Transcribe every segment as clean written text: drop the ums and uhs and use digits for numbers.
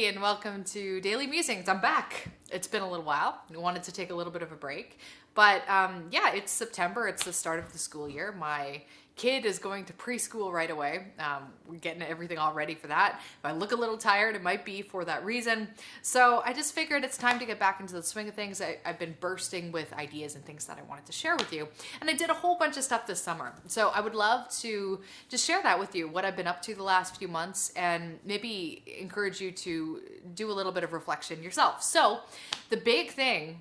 and welcome to Daily Musings. I'm back. It's been a little while. I wanted to take a little bit of a break, but yeah, it's September. It's the start of the school year. My kid is going to preschool right away. We're getting everything all ready for that. If I look a little tired, it might be for that reason. So I just figured it's time to get back into the swing of things. I've been bursting with ideas and things that I wanted to share with you. And I did a whole bunch of stuff this summer. So I would love to just share that with you, what I've been up to the last few months, and maybe encourage you to do a little bit of reflection yourself. So the big thing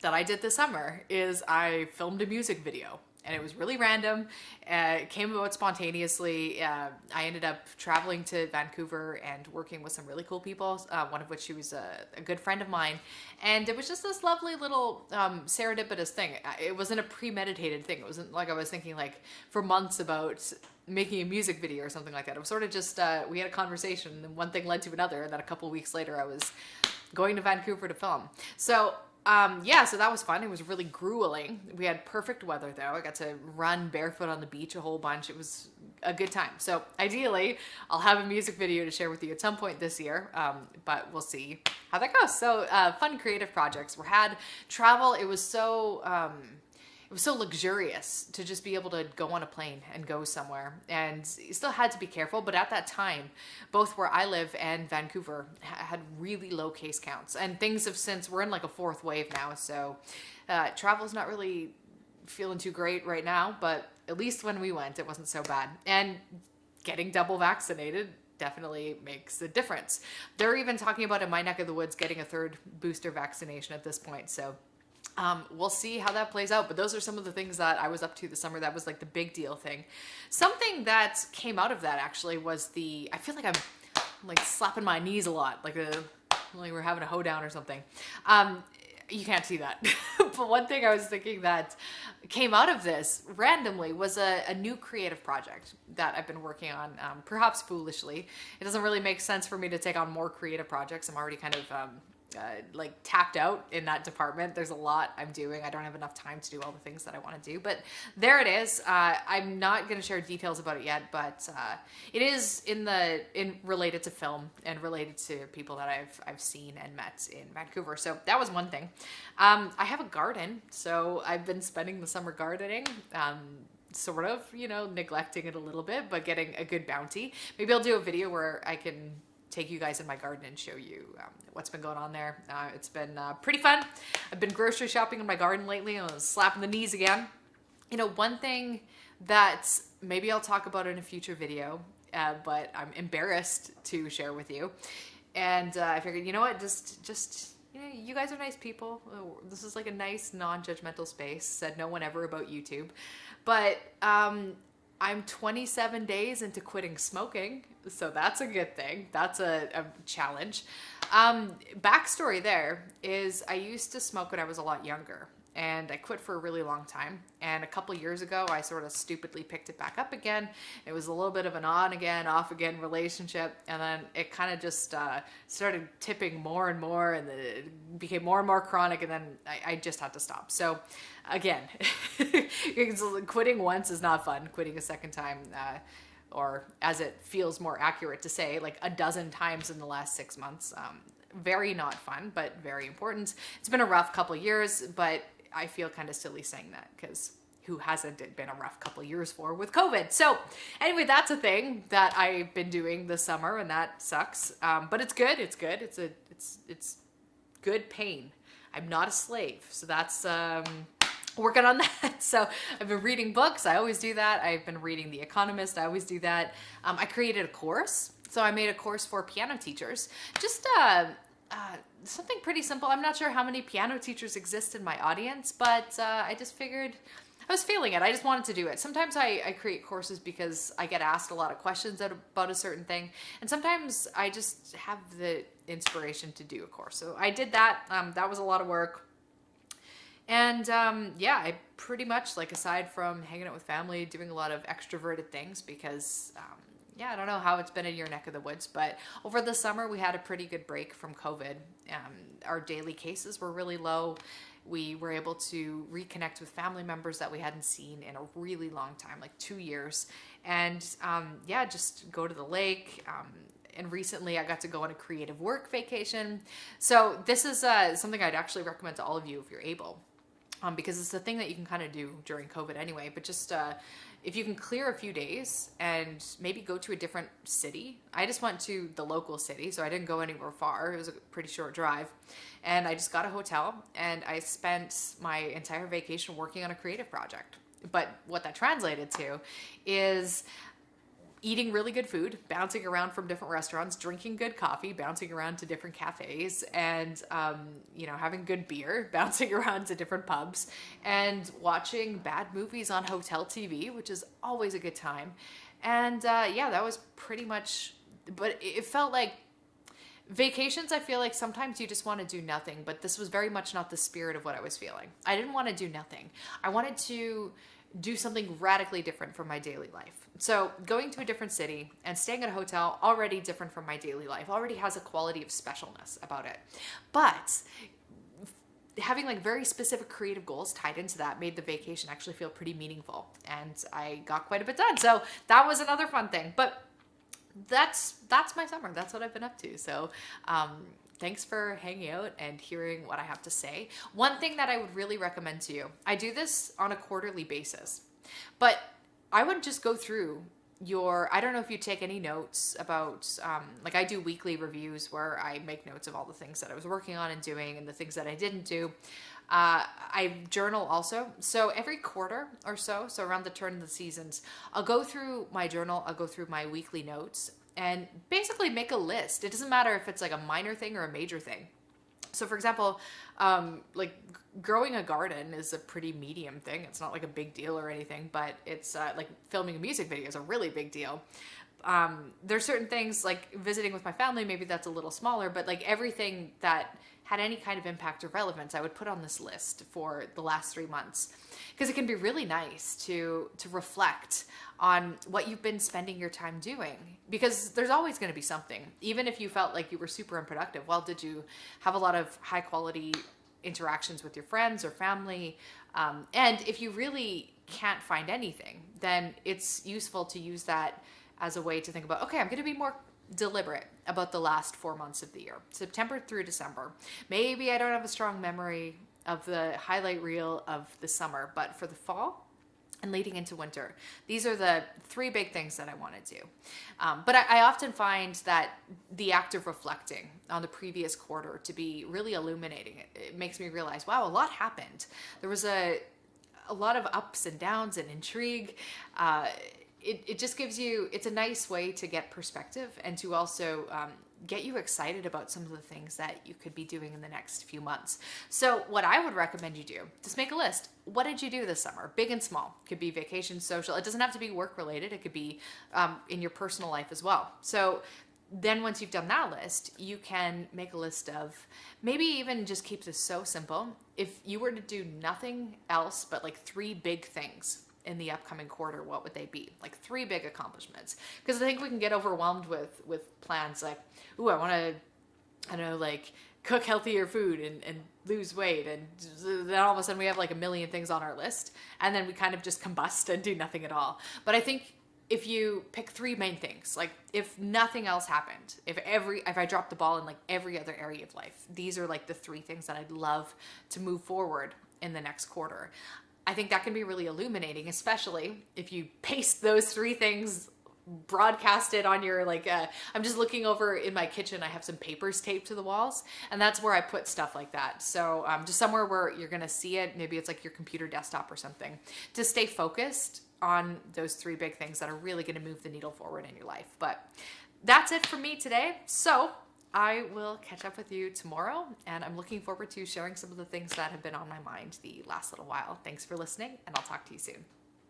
that I did this summer is I filmed a music video. And it was really random. It came about spontaneously. I ended up traveling to Vancouver and working with some really cool people, one of which she was a good friend of mine. And it was just this lovely little serendipitous thing. It wasn't a premeditated thing. It wasn't like I was thinking like for months about making a music video or something like that. It was sort of just, we had a conversation and one thing led to another. And then a couple of weeks later, I was going to Vancouver to film. So yeah, so that was fun. It was really grueling. We had perfect weather though. I got to run barefoot on the beach a whole bunch. It was a good time. So ideally, I'll have a music video to share with you at some point this year, but we'll see how that goes. So fun creative projects. We had travel. It was so luxurious to just be able to go on a plane and go somewhere. And you still had to be careful, but at that time, both where I live and Vancouver had really low case counts. And things have since, we're in like a fourth wave now, so travel's not really feeling too great right now, but at least when we went, it wasn't so bad. And getting double vaccinated definitely makes a difference. They're even talking about in my neck of the woods getting a third booster vaccination at this point, so we'll see how that plays out. But those are some of the things that I was up to this summer. That was like the big deal thing. Something that came out of that actually was I feel like I'm like slapping my knees a lot, like we're having a hoedown or something. You can't see that. But one thing I was thinking that came out of this randomly was a new creative project that I've been working on, perhaps foolishly. It doesn't really make sense for me to take on more creative projects. I'm already kind of like tapped out in that department. There's a lot I'm doing. I don't have enough time to do all the things that I want to do, but there it is. I'm not going to share details about it yet, but it is related to film and related to people that I've seen and met in Vancouver. So that was one thing. I have a garden, so I've been spending the summer gardening. Sort of, neglecting it a little bit, but getting a good bounty. Maybe I'll do a video where I can take you guys in my garden and show you what's been going on there. It's been pretty fun. I've been grocery shopping in my garden lately. I was slapping the knees again. One thing that maybe I'll talk about in a future video, but I'm embarrassed to share with you. And I figured, you know what, just you guys are nice people. This is like a nice non-judgmental space. Said no one ever about YouTube. But I'm 27 days into quitting smoking, so that's a good thing. That's a challenge. Backstory there is I used to smoke when I was a lot younger, and I quit for a really long time. And a couple years ago, I sort of stupidly picked it back up again. It was a little bit of an on again, off again relationship, and then it kind of just started tipping more and more, and it became more and more chronic, and then I just had to stop. So again, quitting once is not fun. Quitting a second time, or as it feels more accurate to say, like a dozen times in the last 6 months. Very not fun, but very important. It's been a rough couple of years, but I feel kind of silly saying that because who hasn't it been a rough couple of years for with COVID? So anyway, that's a thing that I've been doing this summer, and that sucks. But it's good. It's good. It's good pain. I'm not a slave, so that's working on that. So I've been reading books. I always do that. I've been reading The Economist. I always do that. I created a course. So I made a course for piano teachers. Just something pretty simple. I'm not sure how many piano teachers exist in my audience, but I just figured I was feeling it. I just wanted to do it. Sometimes I create courses because I get asked a lot of questions about a certain thing. And sometimes I just have the inspiration to do a course. So I did that. That was a lot of work. And yeah, I pretty much, like, aside from hanging out with family, doing a lot of extroverted things because yeah, I don't know how it's been in your neck of the woods, but over the summer we had a pretty good break from COVID. Our daily cases were really low. We were able to reconnect with family members that we hadn't seen in a really long time, like 2 years. And yeah, just go to the lake. And recently I got to go on a creative work vacation. So this is something I'd actually recommend to all of you if you're able. Because it's the thing that you can kind of do during COVID anyway, but just if you can clear a few days and maybe go to a different city. I just went to the local city, so I didn't go anywhere far. It was a pretty short drive. And I just got a hotel and I spent my entire vacation working on a creative project. But what that translated to is eating really good food, bouncing around from different restaurants, drinking good coffee, bouncing around to different cafes, and having good beer, bouncing around to different pubs, and watching bad movies on hotel TV, which is always a good time. And that was pretty much. But it felt like vacations. I feel like sometimes you just want to do nothing, but this was very much not the spirit of what I was feeling. I didn't want to do nothing. I wanted to do something radically different from my daily life. So going to a different city and staying at a hotel, already different from my daily life, already has a quality of specialness about it. But having like very specific creative goals tied into that made the vacation actually feel pretty meaningful. And I got quite a bit done. So that was another fun thing. But that's my summer. That's what I've been up to. So thanks for hanging out and hearing what I have to say. One thing that I would really recommend to you, I do this on a quarterly basis, but I would just go through I don't know if you take any notes about, like I do weekly reviews where I make notes of all the things that I was working on and doing and the things that I didn't do. I journal also. So every quarter or so around the turn of the seasons, I'll go through my journal, I'll go through my weekly notes and basically make a list. It doesn't matter if it's like a minor thing or a major thing. So for example, like growing a garden is a pretty medium thing. It's not like a big deal or anything, but it's like filming a music video is a really big deal. There's certain things like visiting with my family, maybe that's a little smaller, but like everything that had any kind of impact or relevance, I would put on this list for the last 3 months. Because it can be really nice to reflect on what you've been spending your time doing. Because there's always going to be something. Even if you felt like you were super unproductive, well, did you have a lot of high quality interactions with your friends or family? And if you really can't find anything, then it's useful to use that as a way to think about, okay, I'm going to be more deliberate about the last 4 months of the year, September through December. Maybe I don't have a strong memory of the highlight reel of the summer, but for the fall and leading into winter, these are the 3 big things that I want to do. But I often find that the act of reflecting on the previous quarter to be really illuminating. It makes me realize, wow, a lot happened. There was a lot of ups and downs and intrigue. It just gives you, it's a nice way to get perspective and to also get you excited about some of the things that you could be doing in the next few months. So what I would recommend you do, just make a list. What did you do this summer? Big and small. It could be vacation, social. It doesn't have to be work related. It could be in your personal life as well. So then once you've done that list, you can make a list of, maybe even just keep this so simple. If you were to do nothing else but like 3 big things in the upcoming quarter, what would they be? Like 3 big accomplishments. Because I think we can get overwhelmed with plans like, ooh, I want to, I don't know, like cook healthier food and lose weight. And then all of a sudden we have like a million things on our list. And then we kind of just combust and do nothing at all. But I think if you pick 3 main things, like if nothing else happened, if I dropped the ball in like every other area of life, these are like the 3 things that I'd love to move forward in the next quarter. I think that can be really illuminating, especially if you paste those 3 things broadcasted on your, like, I'm just looking over in my kitchen. I have some papers taped to the walls, and that's where I put stuff like that. So just somewhere where you're going to see it. Maybe it's like your computer desktop or something, to stay focused on those 3 big things that are really going to move the needle forward in your life. But that's it from me today. So I will catch up with you tomorrow, and I'm looking forward to sharing some of the things that have been on my mind the last little while. Thanks for listening, and I'll talk to you soon.